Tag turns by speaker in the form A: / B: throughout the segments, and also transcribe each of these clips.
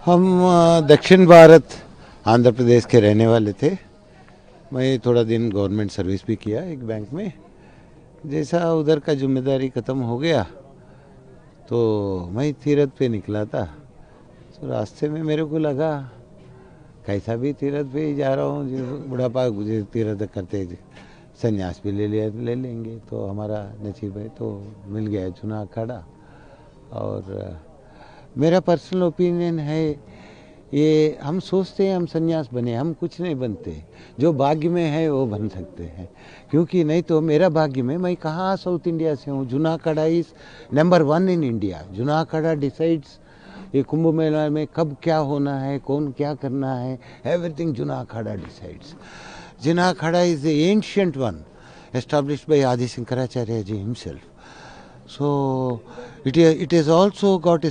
A: हम दक्षिण भारत आंध्र प्रदेश के रहने वाले थे। मैं थोड़ा दिन गवर्नमेंट सर्विस भी किया एक बैंक में। जैसा उधर का जिम्मेदारी ख़त्म हो गया तो मैं तीरथ पे निकला था। तो रास्ते में मेरे को लगा कैसा भी तीरथ पे ही जा रहा हूँ, बुढ़ापा गुजर तीरथ करते संन्यास भी ले लेंगे तो हमारा नसीब है। तो मिल गया चुना अखाड़ा। और मेरा पर्सनल ओपिनियन है, ये हम सोचते हैं हम संन्यास बने, हम कुछ नहीं बनते। जो भाग्य में है वो बन सकते हैं, क्योंकि नहीं तो मेरा भाग्य में, मैं कहाँ साउथ इंडिया से हूँ। चुना Akhara is number 1 in India. चुना अखाड़ा डिसाइड्स ये कुंभ मेला में कब क्या होना है, कौन क्या करना है, एवरीथिंग चुना Akhara decides. Juna Akhara is the ancient one established by Adi Shankaracharya ji himself. So it has also got a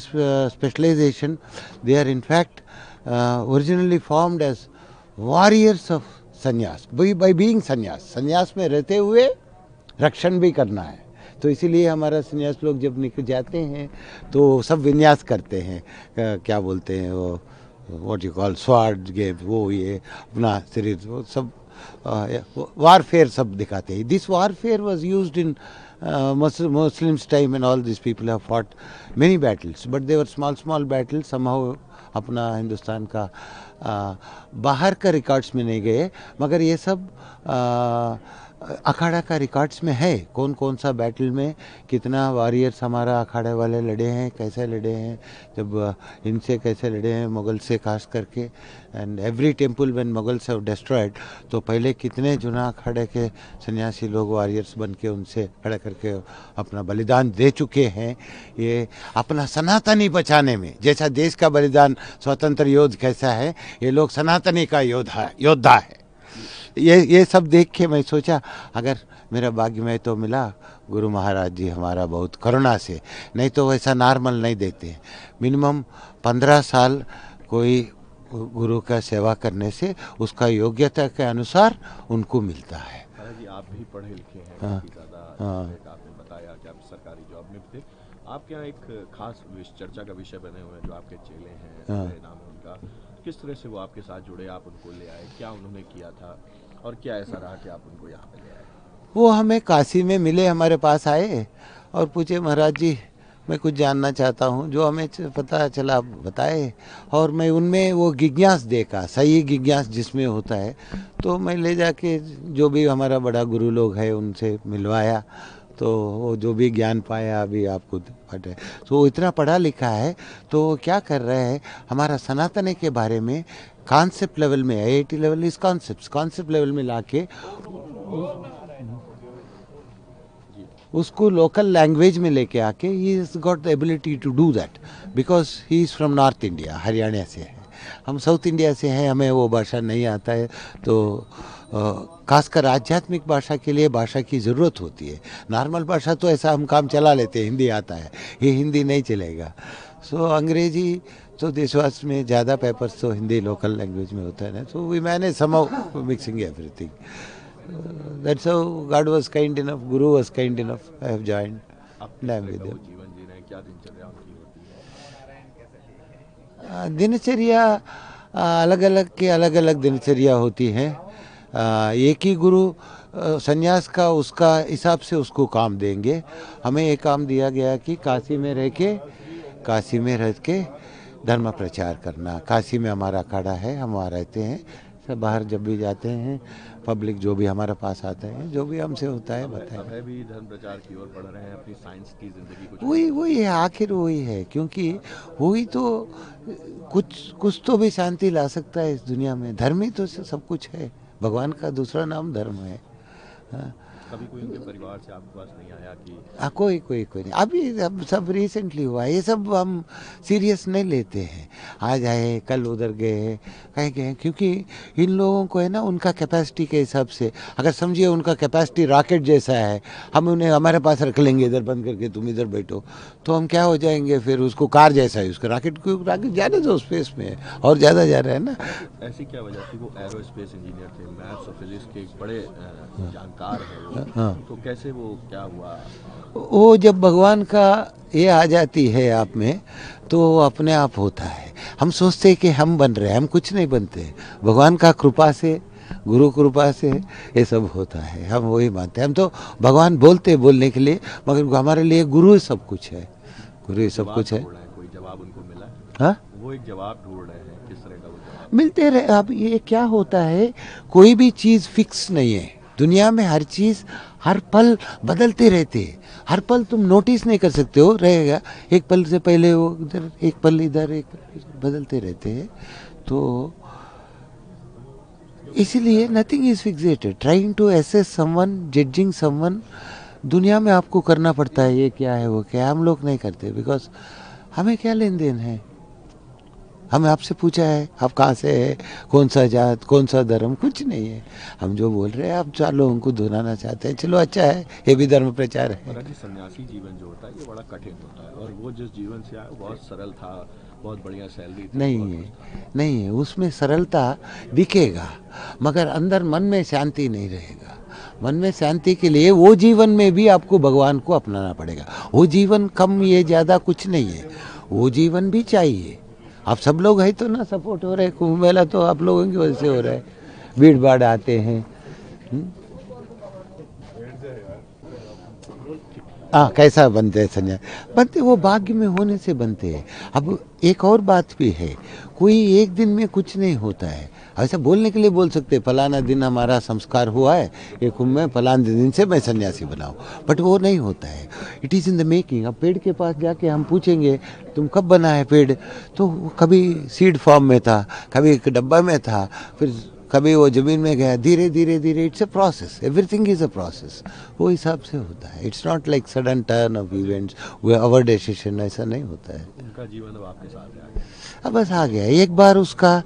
A: specialization. They are in fact originally formed as warriors of संन्यास, by being संन्यास में रहते हुए रक्षण भी करना है। तो इसीलिए हमारा संन्यास लोग जब निकल जाते हैं तो सब विन्यास करते हैं, क्या बोलते हैं वो, what you call sword game, वो ये अपना शरीर वो सब वारफेयर सब दिखाते हैं। This warfare was used in Muslims time, and all these people have fought many battles, but they were small battles. Somehow अपना हिंदुस्तान का बाहर का रिकॉर्ड्स में नहीं गए, मगर ये सब अखाड़ा का रिकॉर्ड्स में है। कौन कौन सा बैटल में कितना वॉरियर्स हमारा अखाड़े वाले लड़े हैं, कैसे लड़े हैं, जब इनसे कैसे लड़े हैं मुगल से खास करके। And every temple when Mughals have destroyed, तो पहले कितने चुना अखाड़े के सन्यासी लोग वॉरियर्स बन के उनसे खड़ा करके अपना बलिदान दे चुके हैं। ये अपना सनातनी बचाने में, जैसा देश का बलिदान स्वतंत्र योद्धा कैसा है, ये लोग सनातनी का योद्धा है। ये सब देख के मैं सोचा अगर मेरा भाग्य में तो मिला, गुरु महाराज जी हमारा बहुत करुणा से, नहीं तो वैसा नॉर्मल नहीं देते। मिनिमम 15 साल कोई गुरु का सेवा करने से उसका योग्यता के अनुसार उनको मिलता है।
B: जी आप भी पढ़े लिखे हैं काफ़ी ज़्यादा, आपने बताया कि आप सरकारी जॉब में थे। आपके यहाँ एक खास चर्चा का विषय बने हुए हैं जो आपके चेले हैं, नाम है उनका, किस तरह से वो आपके साथ जुड़े, आप उनको ले आए, क्या उन्होंने किया था और क्या ऐसा रहा कि आप उनको यहाँ पे ले आए?
A: वो हमें काशी में मिले, हमारे पास आए और पूछे महाराज जी मैं कुछ जानना चाहता हूँ। जो हमें पता चला बताए, और मैं उनमें वो जिज्ञास देखा, सही जिज्ञास जिसमें होता है। तो मैं ले जाके जो भी हमारा बड़ा गुरु लोग है उनसे मिलवाया, तो वो जो भी ज्ञान पाया अभी आपको पता है। तो वो इतना पढ़ा लिखा है, तो क्या कर रहे हैं हमारा सनातन के बारे में कॉन्सेप्ट लेवल में, IIT लेवल इस कॉन्सेप्ट लेवल में लाके उसको लोकल लैंग्वेज में लेके आके he is got the ability to do that, because he is from North India, Haryana से है। हम साउथ इंडिया से हैं, हमें वो भाषा नहीं आता है। तो खासकर आध्यात्मिक भाषा के लिए भाषा की ज़रूरत होती है। नॉर्मल भाषा तो ऐसा हम काम चला लेते हैं, हिंदी आता है, ये हिंदी नहीं चलेगा। सो अंग्रेजी तो देशवास में ज़्यादा पेपर्स तो हिंदी लोकल लैंग्वेज में होता है ना। So we manage somehow mixing everything. That's how God was kind enough, Guru was kind enough. I have joined. I am with them.
B: जीवन जी रहे हैं, क्या दिनचर्या उनकी होती है?
A: दिनचर्या अलग अलग के अलग अलग दिनचर्या होती है। एक ही गुरु संन्यास का उसका हिसाब से उसको काम देंगे। हमें एक काम दिया गया कि काशी में रह के धर्म प्रचार करना। काशी में हमारा अखाड़ा है, हम वहाँ रहते हैं। सब बाहर जब भी जाते हैं, पब्लिक जो भी हमारे पास आते हैं, जो भी हमसे होता है बताएं।
B: अब है भी धर्म प्रचार की ओर बढ़ रहे हैं, अपनी साइंस की जिंदगी कुछ
A: वही है, आखिर वही है, क्योंकि वही तो कुछ तो भी शांति ला सकता है इस दुनिया में। धर्म ही तो सब कुछ है, भगवान का दूसरा नाम धर्म है। हाँ।
B: कभी कोई उनके परिवार से आपके पास नहीं आया कि
A: कोई नहीं। अभी अब सब रिसेंटली हुआ, ये सब हम सीरियस नहीं लेते हैं। आज आए कल उधर गए, कहीं गए, क्योंकि इन लोगों को है ना उनका कैपेसिटी के हिसाब से, अगर समझिए उनका कैपेसिटी रॉकेट जैसा है, हम उन्हें हमारे पास रख लेंगे इधर बंद करके, तुम इधर बैठो, तो हम क्या हो जाएंगे फिर। उसको कार जैसा है उसका, रॉकेट जाने दो स्पेस में, और ज़्यादा जा रहा है ना।
B: ऐसी क्या वजह थी? वो एरोस्पेस इंजीनियर थे, मैथ्स और फिजिक्स के एक बड़े जानकार हैं,
A: हाँ।
B: तो कैसे वो क्या हुआ?
A: वो जब भगवान का ये आ जाती है आप में तो वो अपने आप होता है। हम सोचते हैं कि हम बन रहे हैं, हम कुछ नहीं बनते। भगवान का कृपा से, गुरु कृपा से ये सब होता है। हम वही मानते हैं। हम तो भगवान बोलते हैं बोलने के लिए, मगर हमारे लिए गुरु ही सब कुछ है। गुरु ही सब
B: जवाब
A: कुछ है।
B: ढूंढ रहे हैं, कोई जवाब उनको मिला?
A: हाँ,
B: वो एक जवाब ढूंढ रहे हैं, किस तरह का वो जवाब?
A: मिलते रहे। अब ये क्या होता है, कोई भी चीज़ फिक्स नहीं है दुनिया में। हर चीज़ हर पल बदलते रहते हैं। हर पल तुम नोटिस नहीं कर सकते हो, रहेगा एक पल से पहले वो इधर, एक पल इधर, एक पल बदलते रहते हैं। तो इसीलिए nothing is fixated. Trying to assess someone, judging someone, दुनिया में आपको करना पड़ता है। ये क्या है, वो क्या है, हम लोग नहीं करते। बिकॉज हमें क्या लेन देन है। हमें आपसे पूछा है आप कहाँ से है, कौन सा जात, कौन सा धर्म, कुछ नहीं है। हम जो बोल रहे हैं आप 4 लोगों को दोहराना चाहते हैं, चलो अच्छा है, ये भी धर्म प्रचार है।
B: महाराज जी, सन्यासी जीवन जो होता है ये बड़ा कठिन होता है, और वो जिस जीवन से आए बहुत सरल था, बहुत बढ़िया सैलरी थी।
A: नहीं
B: बहुत
A: है,
B: कुछ
A: नहीं है। उसमें सरलता दिखेगा मगर अंदर मन में शांति नहीं रहेगा। मन में शांति के लिए वो जीवन में भी आपको भगवान को अपनाना पड़ेगा। वो जीवन कम ये ज़्यादा कुछ नहीं है, वो जीवन भी चाहिए। आप सब लोग हैं तो ना सपोर्ट हो रहे। कुंभ मेला तो आप लोगों की वजह से हो रहा है, भीड़ भाड़ आते हैं। हाँ, कैसा बनते हैं संन्यास? बनते वो भाग्य में होने से बनते हैं। अब एक और बात भी है, कोई एक दिन में कुछ नहीं होता है। ऐसा बोलने के लिए बोल सकते फलाना दिन हमारा संस्कार हुआ है, ये कुंभ में फलाने दिन से मैं सन्यासी बनाऊं, बट वो नहीं होता है। It is in the making. अब पेड़ के पास जाके हम पूछेंगे तुम कब बना है पेड़, तो वो कभी सीड फॉर्म में था, कभी एक डब्बा में था, फिर कभी वो ज़मीन में गया। धीरे धीरे धीरे it's a process, everything is a process. वो हिसाब से होता है। It's not like sudden turn off events, वो अवर डिसीजन, ऐसा नहीं होता है।
B: उनका जीवन अब आपके साथ आ गया।
A: अब बस आ गया, एक बार उसका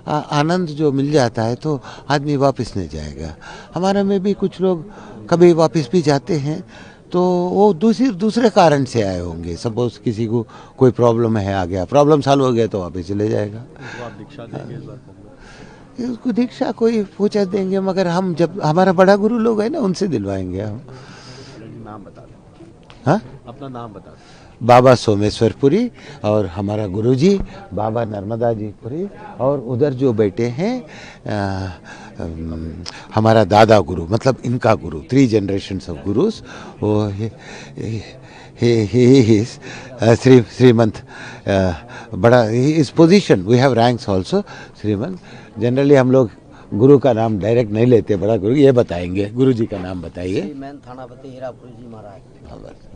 A: आनंद जो मिल जाता है तो आदमी वापस नहीं जाएगा। हमारे में भी कुछ लोग कभी वापस भी जाते हैं तो वो दूसरे कारण से आए होंगे। सपोज किसी को कोई प्रॉब्लम है, आ गया, प्रॉब्लम सॉल्व हो गया तो वापस चले जाएगा।
B: उनको आप दीक्षा देंगे इस बार कुंभ में?
A: उसको दीक्षा कोई पूछा देंगे, मगर हम जब हमारा बड़ा गुरु लोग है ना, उनसे दिलवाएंगे हम।
B: नाम बता दें,
A: हाँ,
B: अपना नाम बता दें।
A: बाबा सोमेश्वरपुरी और हमारा गुरुजी बाबा नर्मदा जी पुरी, और उधर जो बैठे हैं हमारा दादा गुरु, मतलब इनका गुरु, 3 जनरेशन्स ऑफ गुरुस। वो श्रीमंत, बड़ा इस position, we have ranks also. Shrimant, generally हम लोग गुरु का नाम डायरेक्ट नहीं लेते, बड़ा गुरु ये बताएंगे। गुरु जी का नाम बताइए।
C: मैं थानापति हीरापुरी जी महाराज।
A: हाँ, बस।